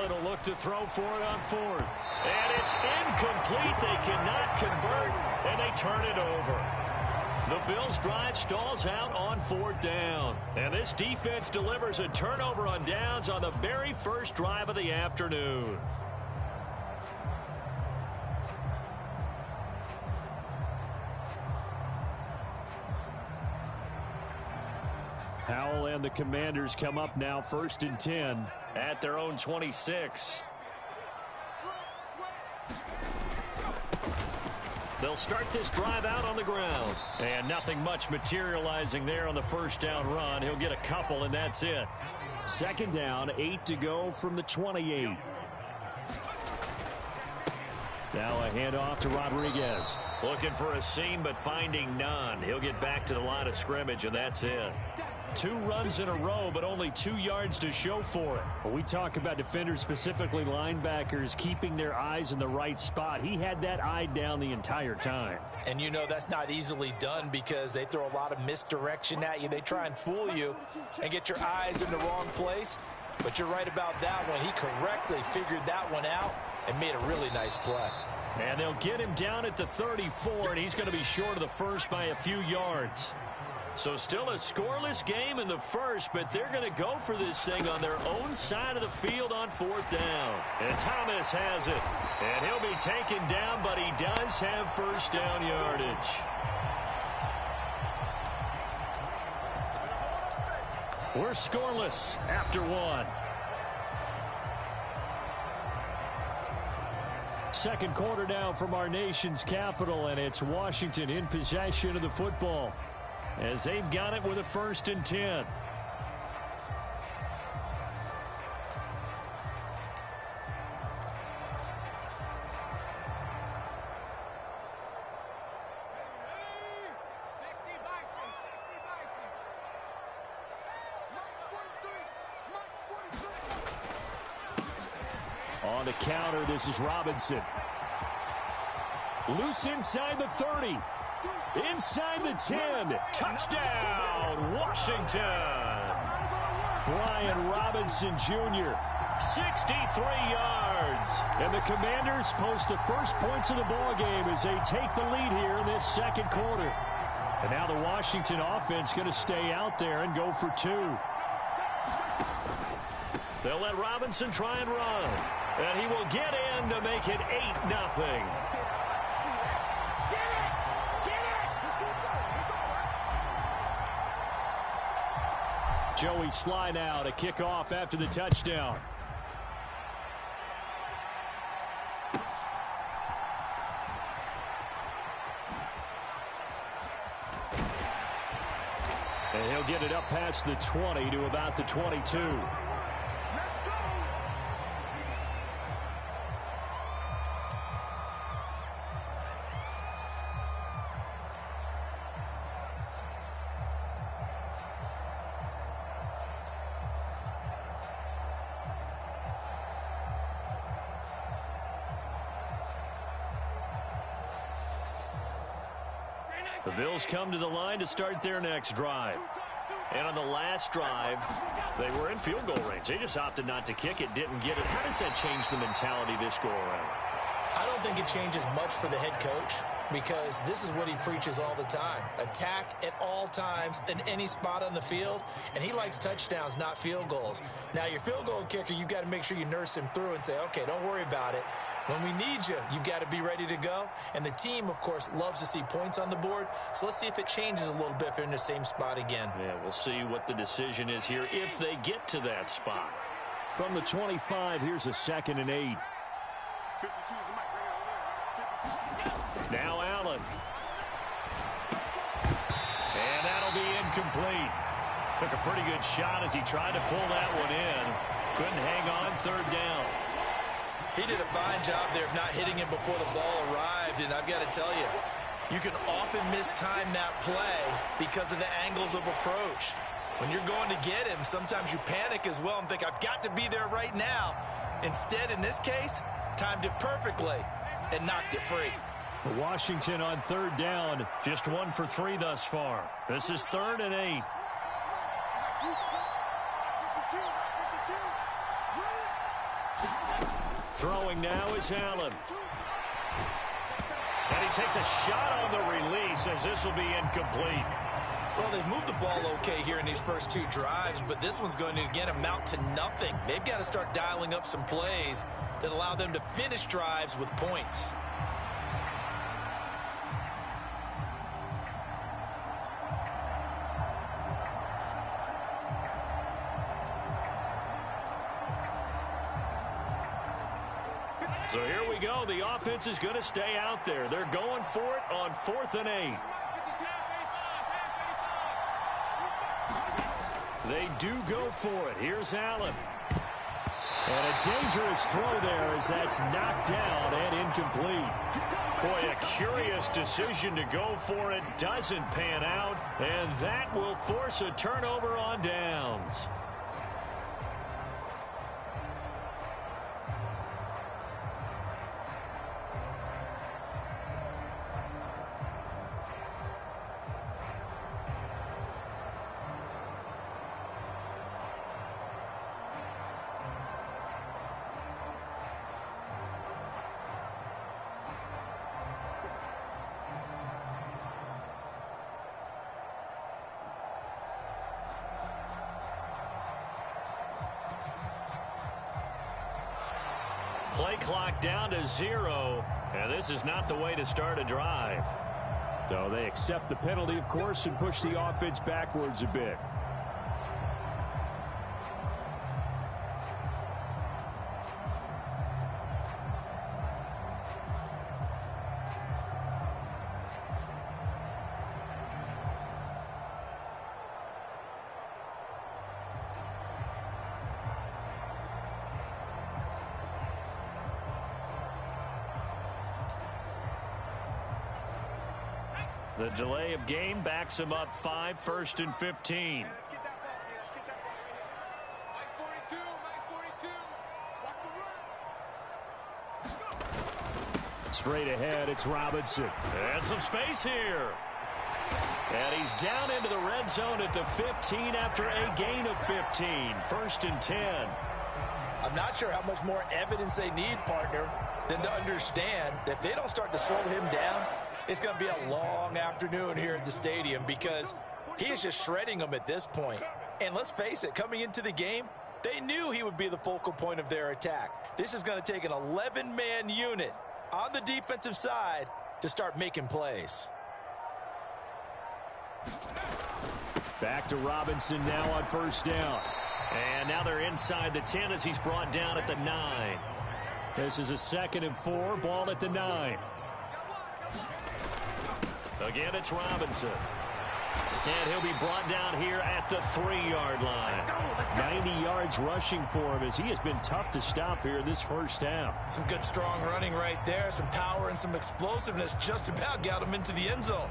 Allen will look to throw for it on fourth. And it's incomplete. They cannot convert, and they turn it over. The Bills' drive stalls out on fourth down. And this defense delivers a turnover on downs on the very first drive of the afternoon. Howell and the Commanders come up now, 1st and 10 at their own 26. They'll start this drive out on the ground. And nothing much materializing there on the first down run. He'll get a couple, and that's it. 2nd down, 8 to go from the 28. Now a handoff to Rodriguez. Looking for a seam, but finding none. He'll get back to the line of scrimmage, and that's it. 2 runs in a row, but only 2 yards to show for it. When we talk about defenders, specifically linebackers, keeping their eyes in the right spot, he had that eye down the entire time. And you know that's not easily done because they throw a lot of misdirection at you. They try and fool you and get your eyes in the wrong place. But you're right about that one. He correctly figured that one out and made a really nice play. And they'll get him down at the 34, and he's going to be short of the first by a few yards. So still a scoreless game in the first, but they're going to go for this thing on their own side of the field on 4th down. And Thomas has it. And he'll be taken down, but he does have first down yardage. We're scoreless after 1. Second quarter now from our nation's capital, and it's Washington in possession of the football as they've got it with a 1st and 10. On the counter, this is Robinson. Loose inside the 30. Inside the 10. Touchdown, Washington. Brian Robinson Jr., 63 yards. And the Commanders post the first points of the ballgame as they take the lead here in this second quarter. And now the Washington offense going to stay out there and go for 2. They'll let Robinson try and run. And he will get in to make it 8-0. Joey Sly now to kick off after the touchdown. And he'll get it up past the 20 to about the 22. The Bills come to the line to start their next drive. And on the last drive, they were in field goal range. They just opted not to kick it, didn't get it. How does that change the mentality this go-around? I don't think it changes much for the head coach because this is what he preaches all the time. Attack at all times in any spot on the field, and he likes touchdowns, not field goals. Now, your field goal kicker, you've got to make sure you nurse him through and say, okay, don't worry about it. When we need you, you've got to be ready to go. And the team, of course, loves to see points on the board. So let's see if it changes a little bit if they're in the same spot again. Yeah, we'll see what the decision is here if they get to that spot. From the 25, here's a 2nd and 8. Now Allen. And that'll be incomplete. Took a pretty good shot as he tried to pull that one in. Couldn't hang on 3rd down. He did a fine job there of not hitting him before the ball arrived, and I've got to tell you, you can often mistime that play because of the angles of approach. When you're going to get him, sometimes you panic as well and think, I've got to be there right now. Instead, in this case, timed it perfectly and knocked it free. Washington on 3rd down, just 1 for 3 thus far. This is 3rd and 8. Throwing now is Allen. And he takes a shot on the release as this will be incomplete. Well, they've moved the ball okay here in these first two drives, but this one's going to, again, amount to nothing. They've got to start dialing up some plays that allow them to finish drives with points. So here we go. The offense is going to stay out there. They're going for it on 4th and 8. They do go for it. Here's Allen. And a dangerous throw there as that's knocked down and incomplete. Boy, a curious decision to go for it. Doesn't pan out. And that will force a turnover on downs. Play clock down to 0, and this is not the way to start a drive. So they accept the penalty, of course, and push the offense backwards a bit. The delay of game backs him up 5, 1st and 15. Straight ahead, it's Robinson. And some space here. And he's down into the red zone at the 15 after a gain of 15. 1st and 10. I'm not sure how much more evidence they need, partner, than to understand that if they don't start to slow him down, it's going to be a long afternoon here at the stadium because he is just shredding them at this point. And let's face it, coming into the game, they knew he would be the focal point of their attack. This is going to take an 11-man unit on the defensive side to start making plays. Back to Robinson now on 1st down. And now they're inside the 10 as he's brought down at the 9. This is a 2nd and 4, ball at the 9. Again, it's Robinson. And he'll be brought down here at the 3-yard line. 90 yards rushing for him as he has been tough to stop here this first half. Some good, strong running right there. Some power and some explosiveness just about got him into the end zone.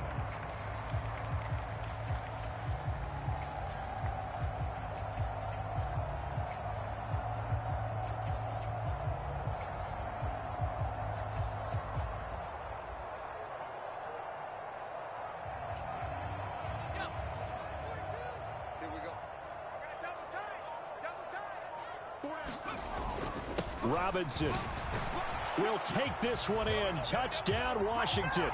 Robinson will take this one in. Touchdown, Washington.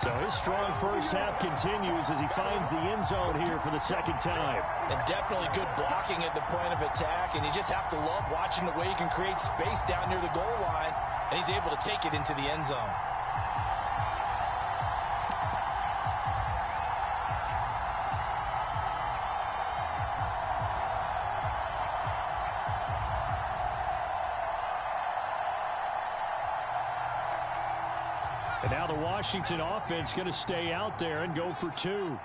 So his strong first half continues as he finds the end zone here for the 2nd time. And definitely good blocking at the point of attack, and you just have to love watching the way he can create space down near the goal line, and he's able to take it into the end zone. And now the Washington offense going to stay out there and go for 2.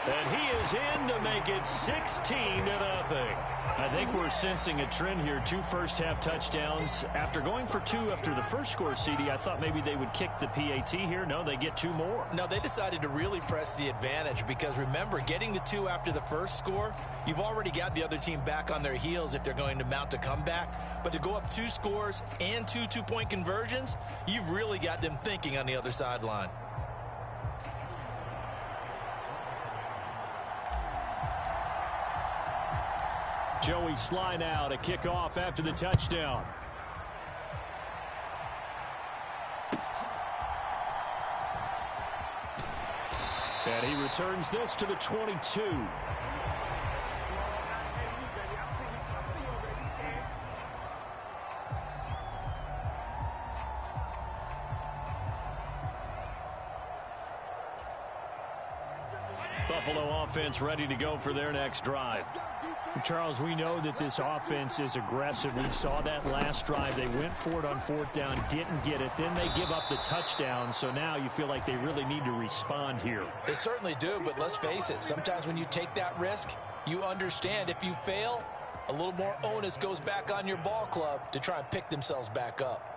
And he is in to make it 16-0. I think we're sensing a trend here. 2 first-half touchdowns. After going for 2 after the first score, CD, I thought maybe they would kick the PAT here. No, they get 2 more. No, they decided to really press the advantage because, remember, getting the 2 after the first score, you've already got the other team back on their heels if they're going to mount a comeback. But to go up 2 scores and 2 two-point conversions, you've really got them thinking on the other sideline. Joey Sly now to kick off after the touchdown. And he returns this to the 22. Buffalo offense ready to go for their next drive. Charles, we know that this offense is aggressive. We saw that last drive. They went for it on fourth down, didn't get it. Then they give up the touchdown. So now you feel like they really need to respond here. They certainly do, but let's face it. Sometimes when you take that risk, you understand if you fail, a little more onus goes back on your ball club to try and pick themselves back up.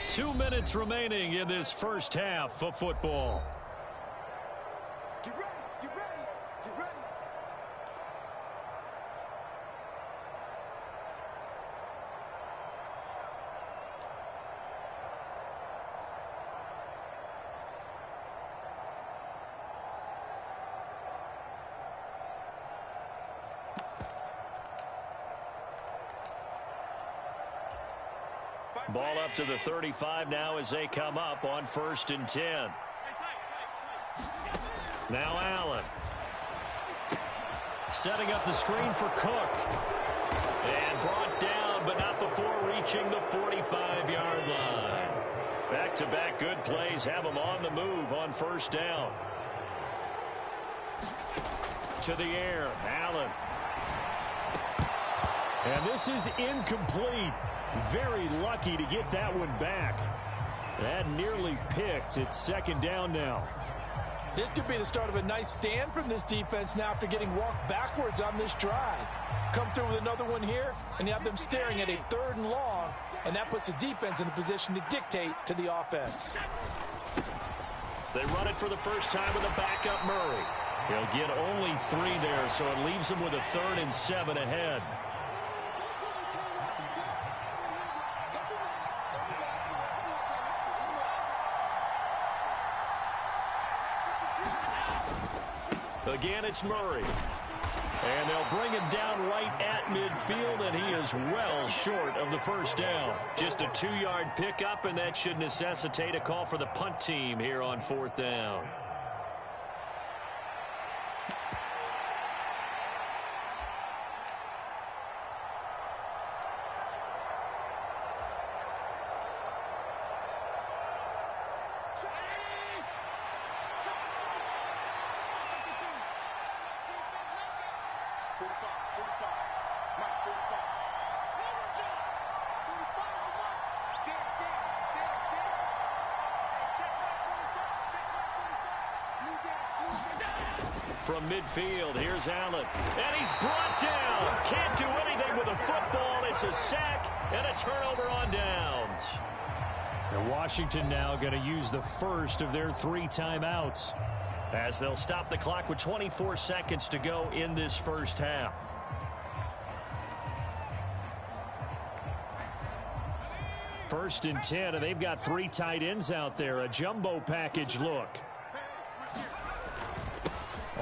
2 minutes remaining in this first half of football. Get ready, get ready, get ready. Ball up to the 35 now as they come up on 1st and 10. Now Allen. Setting up the screen for Cook. And brought down, but not before reaching the 45-yard line. Back-to-back good plays have them on the move on 1st down. To the air, Allen. And this is incomplete. Very lucky to get that one back. That nearly picked. It's 2nd down now. This could be the start of a nice stand from this defense now after getting walked backwards on this drive. Come through with another one here, and you have them staring at a 3rd and long, and that puts the defense in a position to dictate to the offense. They run it for the first time with a backup Murray. He'll get only 3 there, so it leaves them with a 3rd and 7 ahead. Again, it's Murray. And they'll bring him down right at midfield, and he is well short of the 1st down. Just a 2-yard pickup, and that should necessitate a call for the punt team here on 4th down. From midfield, here's Allen. And he's brought down. Can't do anything with a football. It's a sack and a turnover on downs. And Washington now going to use the first of their 3 timeouts, as they'll stop the clock with 24 seconds to go in this first half. First and 10, and they've got 3 tight ends out there. A jumbo package look.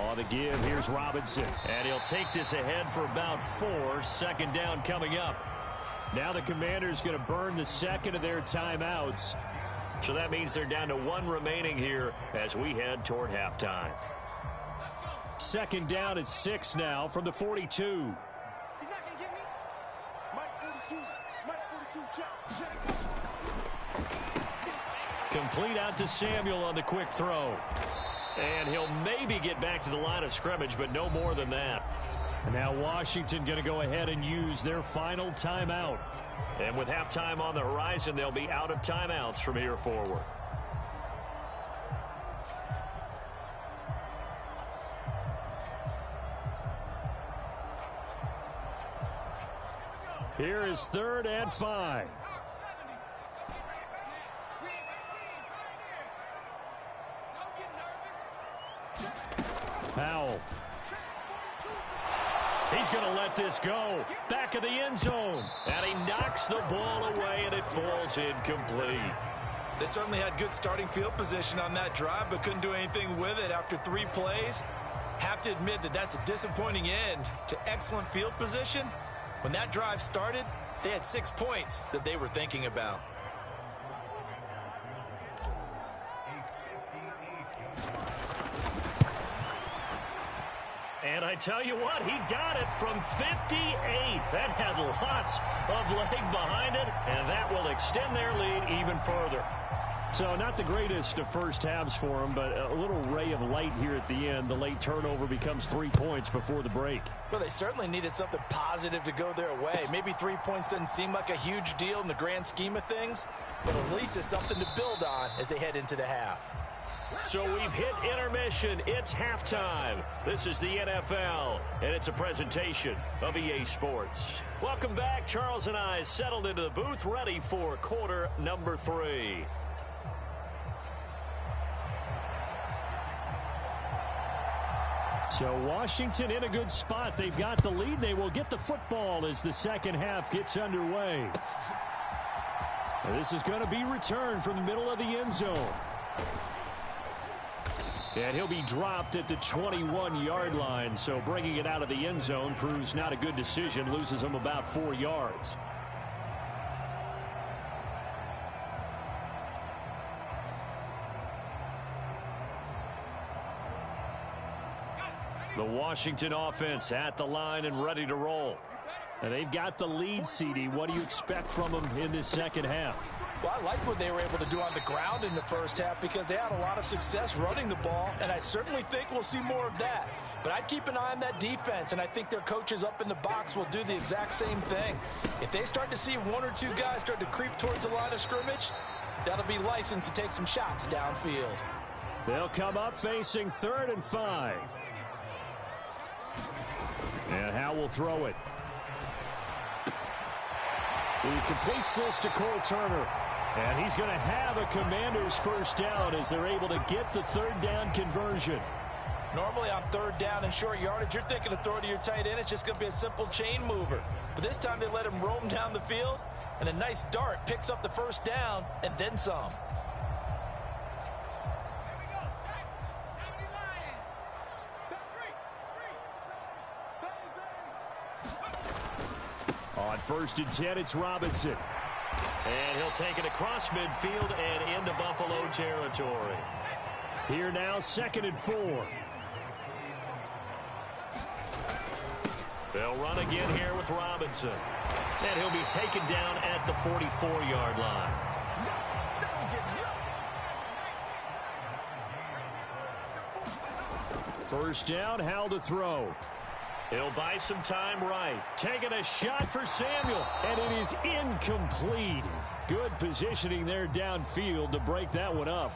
On the give, here's Robinson. And he'll take this ahead for about 4. 2nd down coming up. Now the Commanders going to burn the 2nd of their timeouts. So that means they're down to 1 remaining here as we head toward halftime. 2nd down at 6 now from the 42. He's not going to get me. Mike 42. Mike 42. Check. Complete out to Samuel on the quick throw. And he'll maybe get back to the line of scrimmage, but no more than that. And now Washington going to go ahead and use their final timeout. And with halftime on the horizon, they'll be out of timeouts from here forward. Here is 3rd and 5. Powell. He's going to let this go. Back of the end zone. And he knocks the ball away, and it falls incomplete. They certainly had good starting field position on that drive, but couldn't do anything with it after 3 plays. Have to admit that that's a disappointing end to excellent field position. When that drive started, they had 6 points that they were thinking about. And I tell you what, he got it from 58. That had lots of leg behind it, and that will extend their lead even further. So not the greatest of first halves for him, but a little ray of light here at the end. The late turnover becomes 3 points before the break. Well, they certainly needed something positive to go their way. Maybe 3 points doesn't seem like a huge deal in the grand scheme of things, but at least it's something to build on as they head into the half. So we've hit intermission. It's halftime. This is the NFL, and it's a presentation of EA Sports. Welcome back. Charles and I settled into the booth, ready for quarter number 3. So Washington in a good spot. They've got the lead. They will get the football as the second half gets underway. And this is going to be returned from the middle of the end zone. And he'll be dropped at the 21-yard line. So bringing it out of the end zone proves not a good decision. Loses him about 4 yards. The Washington offense at the line and ready to roll. And they've got the lead, CD. What do you expect from them in this second half? Well, I like what they were able to do on the ground in the first half because they had a lot of success running the ball, and I certainly think we'll see more of that. But I'd keep an eye on that defense, and I think their coaches up in the box will do the exact same thing. If they start to see 1 or 2 guys start to creep towards the line of scrimmage, that'll be license to take some shots downfield. They'll come up facing 3rd and 5. And Howe will throw it. He completes this to Cole Turner. And he's going to have a Commanders first down as they're able to get the 3rd down conversion. Normally on 3rd down and short yardage, you're thinking of throwing to your tight end. It's just going to be a simple chain mover. But this time they let him roam down the field, and a nice dart picks up the first down and then some. On 1st and 10, it's Robinson. And he'll take it across midfield and into Buffalo territory. Here now, 2nd and 4. They'll run again here with Robinson. And he'll be taken down at the 44-yard line. First down, Howell to throw. He'll buy some time right. Taking a shot for Samuel, and it is incomplete. Good positioning there downfield to break that one up.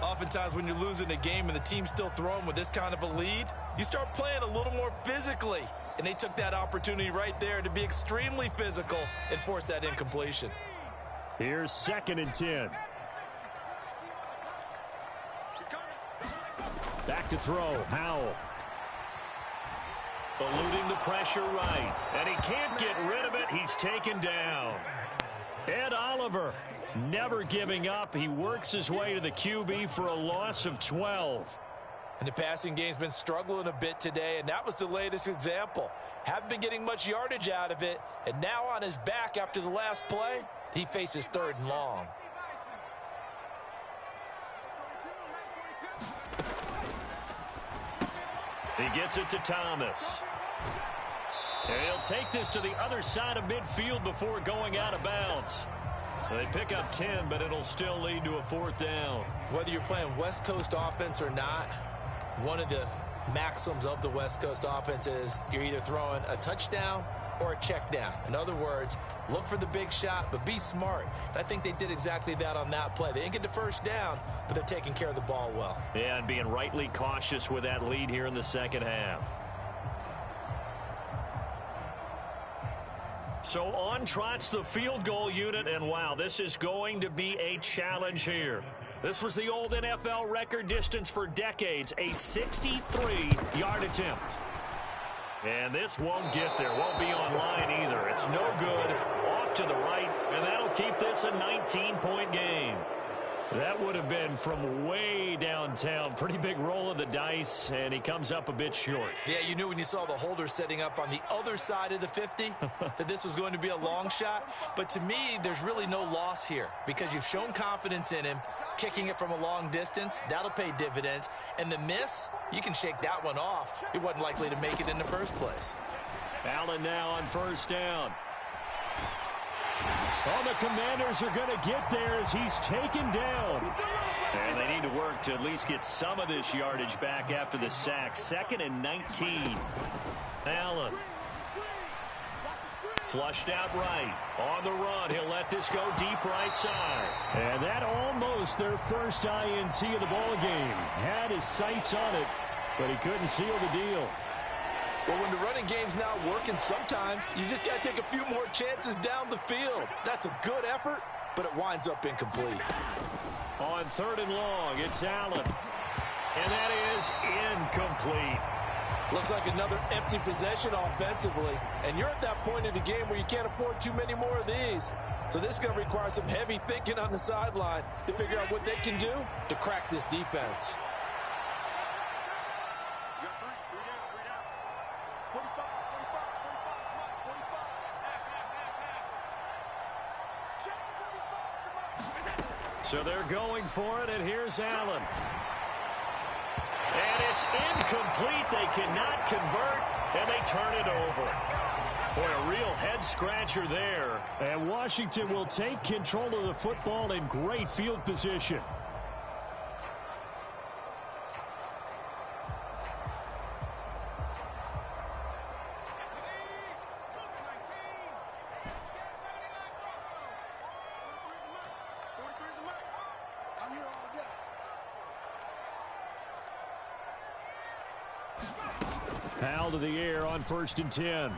Oftentimes when you're losing a game and the team's still throwing with this kind of a lead, you start playing a little more physically. And they took that opportunity right there to be extremely physical and force that incompletion. Here's 2nd and 10. Back to throw, Howell. Eluding the pressure right. And he can't get rid of it. He's taken down. Ed Oliver never giving up. He works his way to the QB for a loss of 12. And the passing game's been struggling a bit today, and that was the latest example. Haven't been getting much yardage out of it, and now on his back after the last play, he faces 3rd and long. He gets it to Thomas. And he'll take this to the other side of midfield before going out of bounds. They pick up 10, but it'll still lead to a 4th down. Whether you're playing West Coast offense or not, one of the maxims of the West Coast offense is you're either throwing a touchdown or a check down. In other words, look for the big shot, but be smart. And I think they did exactly that on that play. They didn't get the first down, but they're taking care of the ball well. Yeah, and being rightly cautious with that lead here in the second half. So on trots the field goal unit, and wow, this is going to be a challenge here. This was the old NFL record distance for decades, a 63-yard attempt. And this won't get there, won't be on line either. It's no good, off to the right, and that'll keep this a 19-point game. That would have been from way downtown. Pretty big roll of the dice, and he comes up a bit short. Yeah, you knew when you saw the holder setting up on the other side of the 50 that this was going to be a long shot. But to me, there's really no loss here because you've shown confidence in him. Kicking it from a long distance, that'll pay dividends. And the miss, you can shake that one off. He wasn't likely to make it in the first place. Allen now on first down. Oh, the Commanders are going to get there as he's taken down. And they need to work to at least get some of this yardage back after the sack. 2nd and 19. Allen. Flushed out right. On the run, he'll let this go deep right side. And that almost their first INT of the ball game. Had his sights on it, but he couldn't seal the deal. Well, when the running game's not working, sometimes you just got to take a few more chances down the field. That's a good effort, but it winds up incomplete. On 3rd and long, it's Allen. And that is incomplete. Looks like another empty possession offensively. And you're at that point in the game where you can't afford too many more of these. So this is going to require some heavy thinking on the sideline to figure out what they can do to crack this defense. So they're going for it, and here's Allen. And it's incomplete. They cannot convert, and they turn it over. Boy, a real head-scratcher there. And Washington will take control of the football in great field position. Powell to the air on 1st and 10.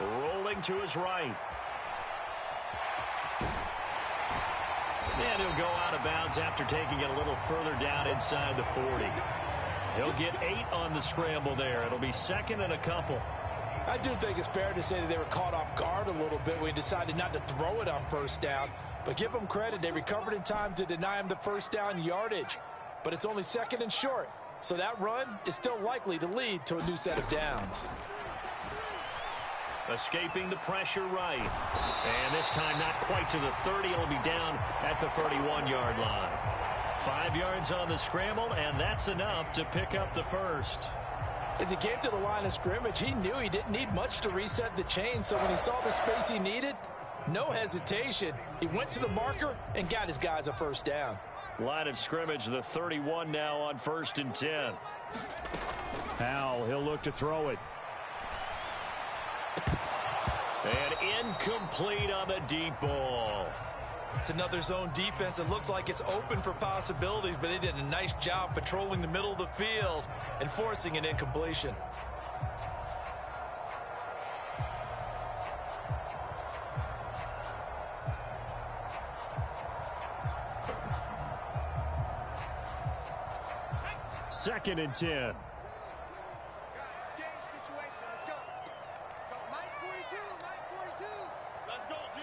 Rolling to his right. And he'll go out of bounds after taking it a little further down inside the 40. He'll get 8 on the scramble there. It'll be 2nd and a couple. I do think it's fair to say that they were caught off guard a little bit when he decided not to throw it on first down. But give them credit. They recovered in time to deny him the first down yardage. But it's only 2nd and short. So that run is still likely to lead to a new set of downs. Escaping the pressure right. And this time not quite to the 30. It'll be down at the 31-yard line. 5 yards on the scramble, and that's enough to pick up the first. As he came to the line of scrimmage, he knew he didn't need much to reset the chain. So when he saw the space he needed, no hesitation. He went to the marker and got his guys a first down. Line of scrimmage, the 31 now on 1st and 10. Powell, he'll look to throw it. And incomplete on the deep ball. It's another zone defense. It looks like it's open for possibilities, but they did a nice job patrolling the middle of the field and forcing an incompletion. Second and 10. Game situation. Let's go. Let's go. Mike 42. Mike 42. Let's go, D.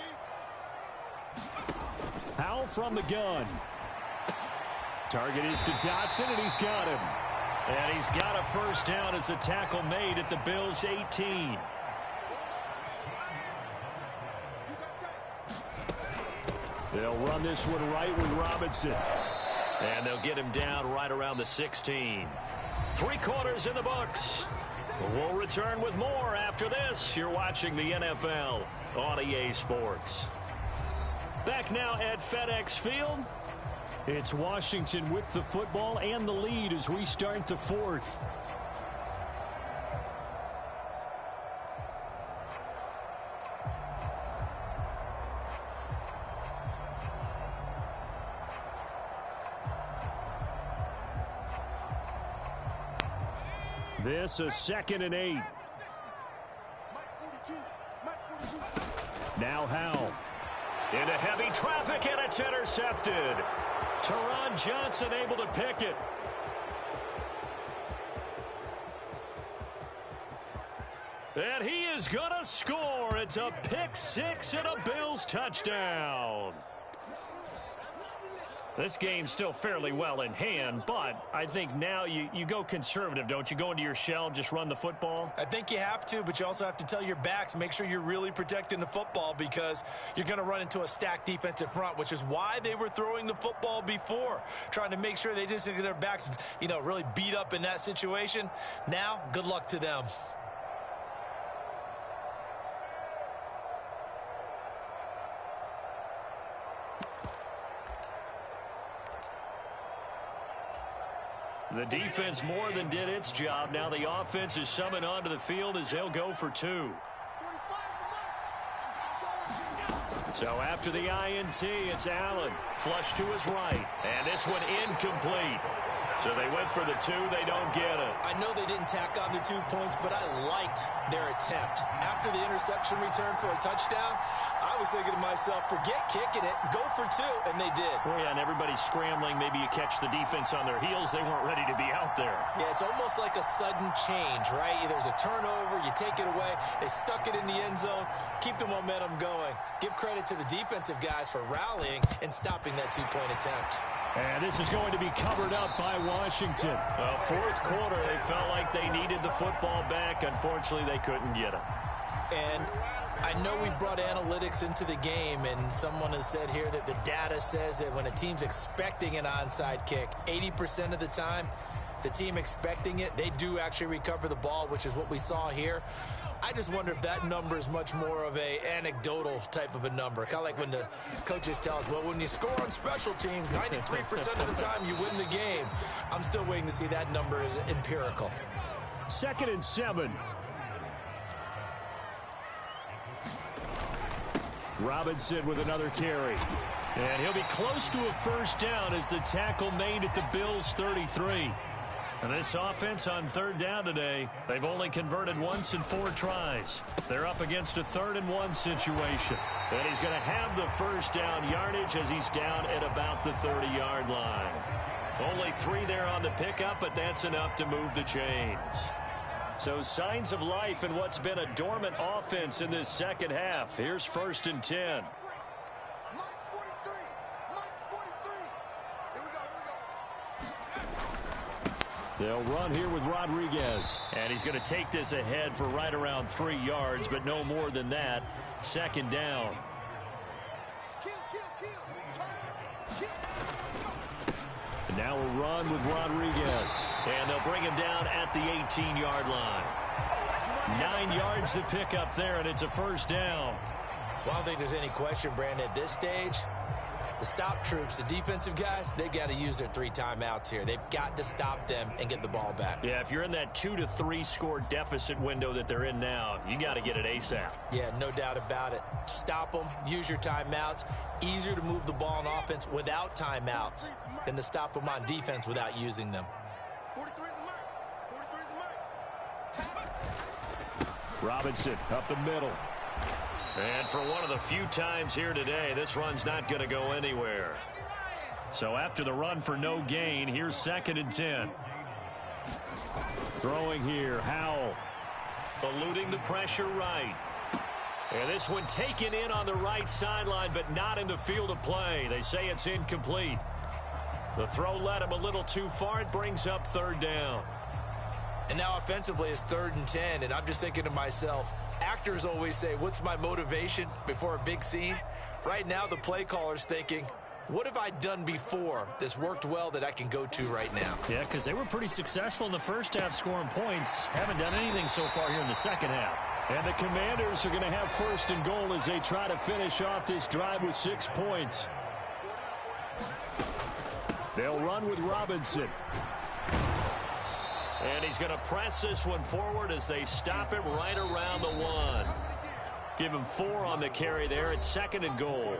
Powell from the gun. Target is to Dotson, and he's got him. And he's got a first down as a tackle made at the Bills' 18. They'll run this one right with Robinson. And they'll get him down right around the 16. 3 quarters in the books. We'll return with more after this. You're watching the NFL on EA Sports. Back now at FedEx Field. It's Washington with the football and the lead as we start the 4th. This a 2nd and 8. Mike 42. Mike 42. Now Howell. Into heavy traffic, and it's intercepted. Teron Johnson able to pick it. And he is going to score. It's a pick 6 and a Bills touchdown. This game's still fairly well in hand, but I think now you go conservative, don't you? Go into your shell, just run the football? I think you have to, but you also have to tell your backs, make sure you're really protecting the football because you're going to run into a stacked defensive front, which is why they were throwing the football before, trying to make sure they just get their backs, really beat up in that situation. Now, good luck to them. The defense more than did its job. Now the offense is summoned onto the field as they'll go for 2. So after the INT, it's Allen. Flush to his right. And this one incomplete. So they went for the 2. They don't get it. I know they didn't tack on the 2 points, but I liked their attempt. After the interception return for a touchdown, I was thinking to myself, forget kicking it, go for 2, and they did. Oh, yeah, and everybody's scrambling. Maybe you catch the defense on their heels. They weren't ready to be out there. Yeah, it's almost like a sudden change, right? There's a turnover, you take it away, they stuck it in the end zone, keep the momentum going. Give credit to the defensive guys for rallying and stopping that 2-point attempt. And this is going to be covered up by Washington. Fourth quarter, they felt like they needed the football back. Unfortunately, they couldn't get it. And I know we brought analytics into the game, and someone has said here that the data says that when a team's expecting an onside kick, 80% of the time, the team expecting it, they do actually recover the ball, which is what we saw here. I just wonder if that number is much more of a anecdotal type of a number. Kind of like when the coaches tell us, well, when you score on special teams, 93% of the time you win the game. I'm still waiting to see that number is empirical. 2nd and 7. Robinson with another carry. And he'll be close to a first down as the tackle made at the Bills' 33. And this offense on 3rd down today, they've only converted once in 4 tries. They're up against a 3rd and 1 situation. And he's going to have the first down yardage as he's down at about the 30-yard line. Only 3 there on the pickup, but that's enough to move the chains. So signs of life in what's been a dormant offense in this second half. Here's 1st and 10. They'll run here with Rodriguez. And he's going to take this ahead for right around 3 yards, but no more than that. 2nd down. And now we'll run with Rodriguez. And they'll bring him down at the 18-yard line. 9 yards to pick up there, and it's a first down. Well, I don't think there's any question, Brandon, at this stage. The stop troops, the defensive guys, they got to use their 3 timeouts here. They've got to stop them and get the ball back. Yeah, if you're in that 2 to 3 score deficit window that they're in now, you got to get it ASAP. Yeah, no doubt about it. Stop them, use your timeouts. Easier to move the ball on offense without timeouts than to stop them on defense without using them. 43 is the mark. 43 is the mark. Robinson up the middle. And for one of the few times here today, this run's not going to go anywhere. So after the run for no gain, here's 2nd and 10. Throwing here, Howell. Eluding the pressure right. And this one taken in on the right sideline, but not in the field of play. They say it's incomplete. The throw led him a little too far. It brings up 3rd down. And now offensively it's 3rd and 10, and I'm just thinking to myself, actors always say, what's my motivation before a big scene? Right now the play caller's thinking, what have I done before that's worked well that I can go to right now? Yeah, because they were pretty successful in the first half scoring points. Haven't done anything so far here in the second half. And the Commanders are going to have 1st and goal as they try to finish off this drive with 6 points. They'll run with Robinson. And he's going to press this one forward as they stop him right around the 1. Give him 4 on the carry there. It's 2nd and goal.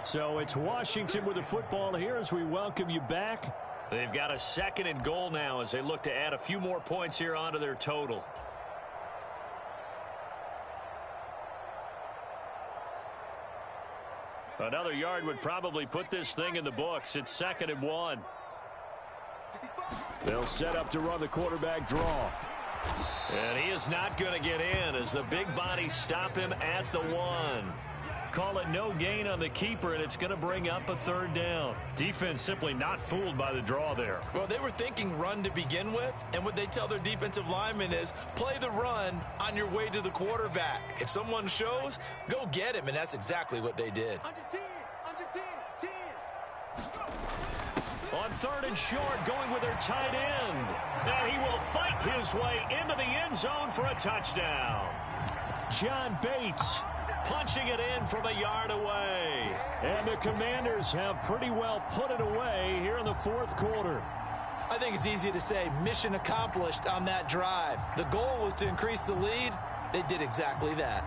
So it's Washington with the football here as we welcome you back. They've got a 2nd and goal now as they look to add a few more points here onto their total. Another yard would probably put this thing in the books. It's 2nd and 1. They'll set up to run the quarterback draw. And he is not going to get in as the big bodies stop him at the 1. Call it no gain on the keeper, and it's going to bring up a third down. Defense simply not fooled by the draw there. Well, they were thinking run to begin with, and what they tell their defensive linemen is play the run on your way to the quarterback. If someone shows, go get him, and that's exactly what they did. Under 10, under 10, 10. On third and short, going with their tight end. Now he will fight his way into the end zone for a touchdown. John Bates punching it in from a yard away. And the Commanders have pretty well put it away here in the fourth quarter. I think it's easy to say mission accomplished on that drive. The goal was to increase the lead. They did exactly that.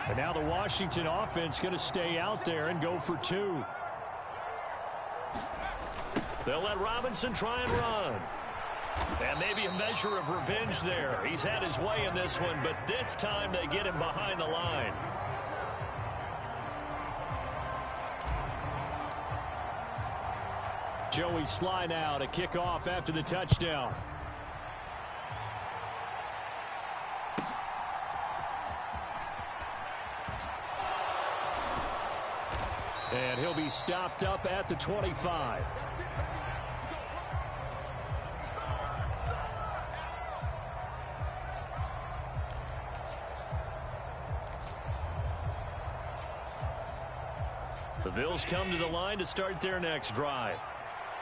And now the Washington offense going to stay out there and go for two. They'll let Robinson try and run. And maybe a measure of revenge there. He's had his way in this one, but this time they get him behind the line. Joey Sly now to kick off after the touchdown. And he'll be stopped up at the 25. The Bills come to the line to start their next drive.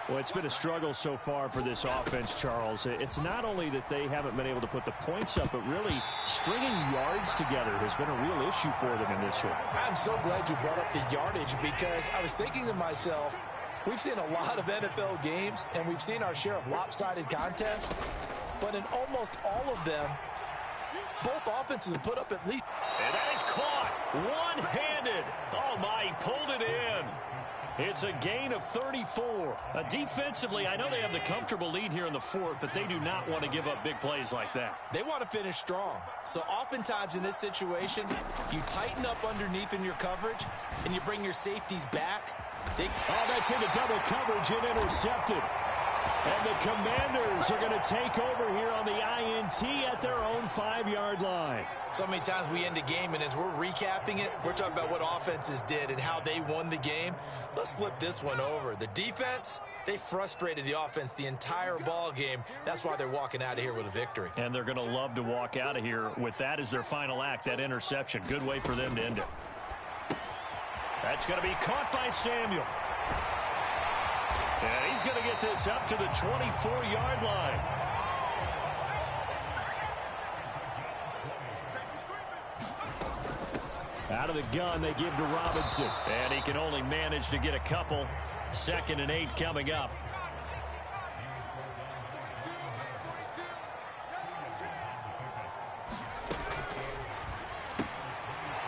Well, it's been a struggle so far for this offense, Charles. It's not only that they haven't been able to put the points up, but really stringing yards together has been a real issue for them in this one. I'm so glad you brought up the yardage because I was thinking to myself, we've seen a lot of NFL games and we've seen our share of lopsided contests, but in almost all of them, both offenses have put up at least. And that is caught one-handed. Oh, my, he pulled it in. It's a gain of 34. Defensively, I know they have the comfortable lead here in the fourth, but they do not want to give up big plays like that. They want to finish strong. So oftentimes in this situation, you tighten up underneath in your coverage, and you bring your safeties back. Oh, that's into double coverage and intercepted. And the Commanders are going to take over here on the INT at their own 5-yard line. So many times we end a game, and as we're recapping it, we're talking about what offenses did and how they won the game. Let's flip this one over. The defense, they frustrated the offense the entire ball game. That's why they're walking out of here with a victory. And they're going to love to walk out of here with that as their final act, that interception. Good way for them to end it. That's going to be caught by Samuel. And he's going to get this up to the 24-yard line. Out of the gun, they give to Robinson. And he can only manage to get a couple. 2nd and 8 coming up.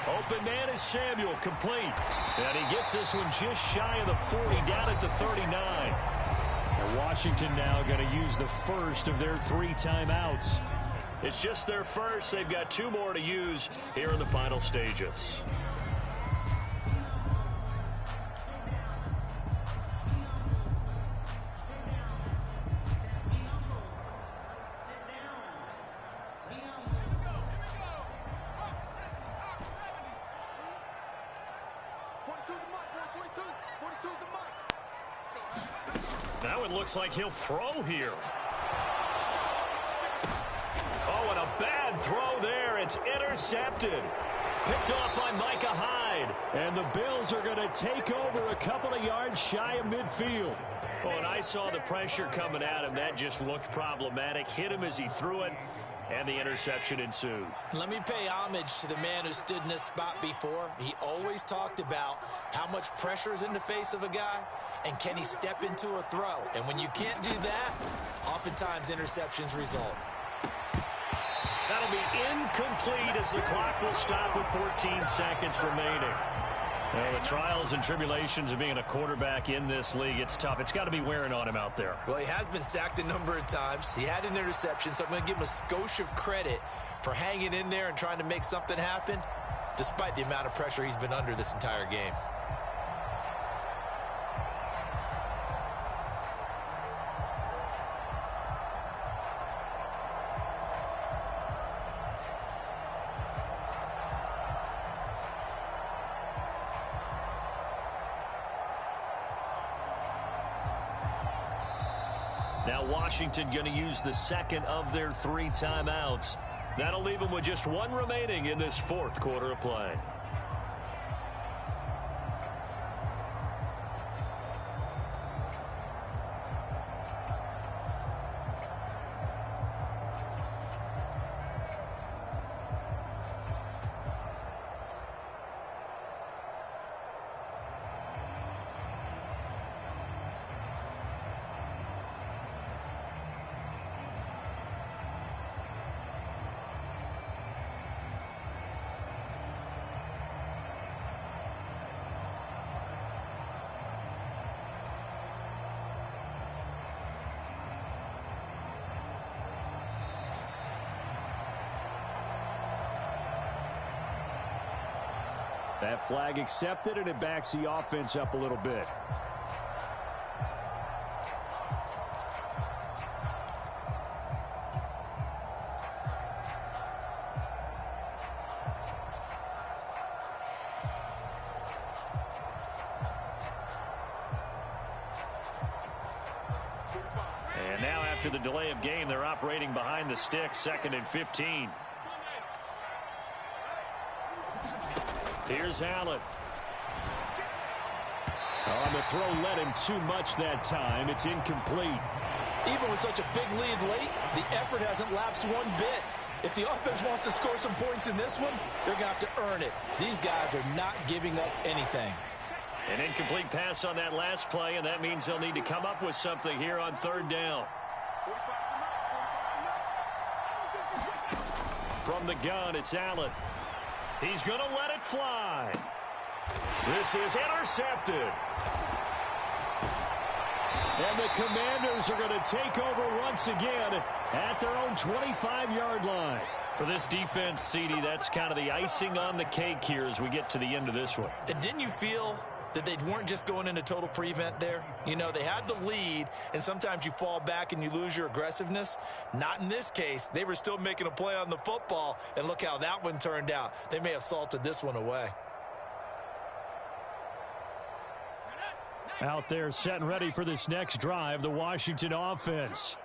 Open man is Samuel, complete. And he gets this one just shy of the 40, down at the 39. And Washington now going to use the first of their 3 timeouts. It's just their first. They've got 2 more to use here in the final stages. Now it looks like he'll throw here. Oh, and a bad throw there. It's intercepted. Picked off by Micah Hyde. And the Bills are going to take over a couple of yards shy of midfield. Oh, and I saw the pressure coming at him. That just looked problematic. Hit him as he threw it, and the interception ensued. Let me pay homage to the man who stood in this spot before. He always talked about how much pressure is in the face of a guy, and can he step into a throw. And when you can't do that, oftentimes interceptions result. That'll be incomplete as the clock will stop with 14 seconds remaining. Well, the trials and tribulations of being a quarterback in this league, it's tough. It's got to be wearing on him out there. Well, he has been sacked a number of times. He had an interception, so I'm going to give him a skosh of credit for hanging in there and trying to make something happen, despite the amount of pressure he's been under this entire game. Now Washington going to use the second of their 3 timeouts. That'll leave them with just 1 remaining in this 4th quarter of play. That flag accepted, and it backs the offense up a little bit. And now after the delay of game, they're operating behind the sticks, 2nd and 15. Here's Allen. On the throw, led him too much that time. It's incomplete. Even with such a big lead late, the effort hasn't lapsed one bit. If the offense wants to score some points in this one, they're going to have to earn it. These guys are not giving up anything. An incomplete pass on that last play, and that means they'll need to come up with something here on 3rd down. From the gun, it's Allen. He's going to let it fly. This is intercepted. And the Commanders are going to take over once again at their own 25-yard line. For this defense, CD, that's kind of the icing on the cake here as we get to the end of this one. And didn't you feel that they weren't just going into total prevent there? You know, they had the lead, and sometimes you fall back and you lose your aggressiveness. Not in this case. They were still making a play on the football, and look how that one turned out. They may have salted this one away. Out there set and ready for this next drive, the Washington offense.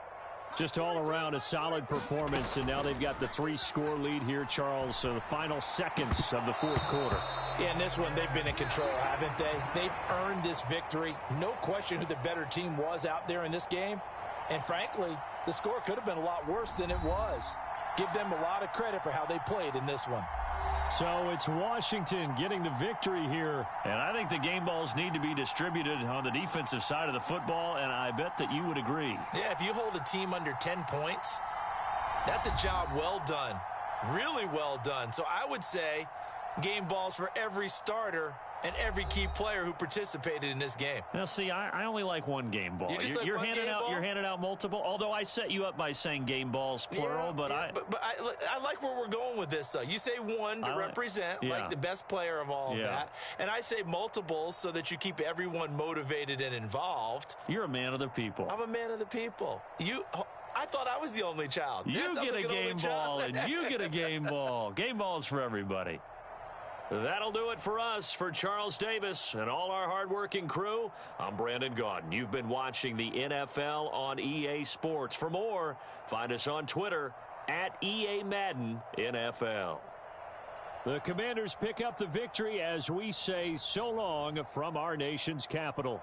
Just all around a solid performance, and now they've got the 3-score lead here, Charles, so the final seconds of the 4th quarter. Yeah, in this one, they've been in control, haven't they? They've earned this victory. No question who the better team was out there in this game. And frankly, the score could have been a lot worse than it was. Give them a lot of credit for how they played in this one. So it's Washington getting the victory here. And I think the game balls need to be distributed on the defensive side of the football, and I bet that you would agree. Yeah, if you hold a team under 10 points, that's a job well done. Really well done. So I would say game balls for every starter and every key player who participated in this game. Now, see, I only like one game ball. You're handing out multiple. Although I set you up by saying game balls plural, but I like where we're going with this. You say one to represent, like the best player of all of that, and I say multiples so that you keep everyone motivated and involved. You're a man of the people. I'm a man of the people. I thought I was the only child. You get a game ball, and you get a game ball. Game balls for everybody. That'll do it for us. For Charles Davis and all our hardworking crew, I'm Brandon Gaudin. You've been watching the NFL on EA Sports. For more, find us on Twitter at EA Madden NFL. The Commanders pick up the victory as we say so long from our nation's capital.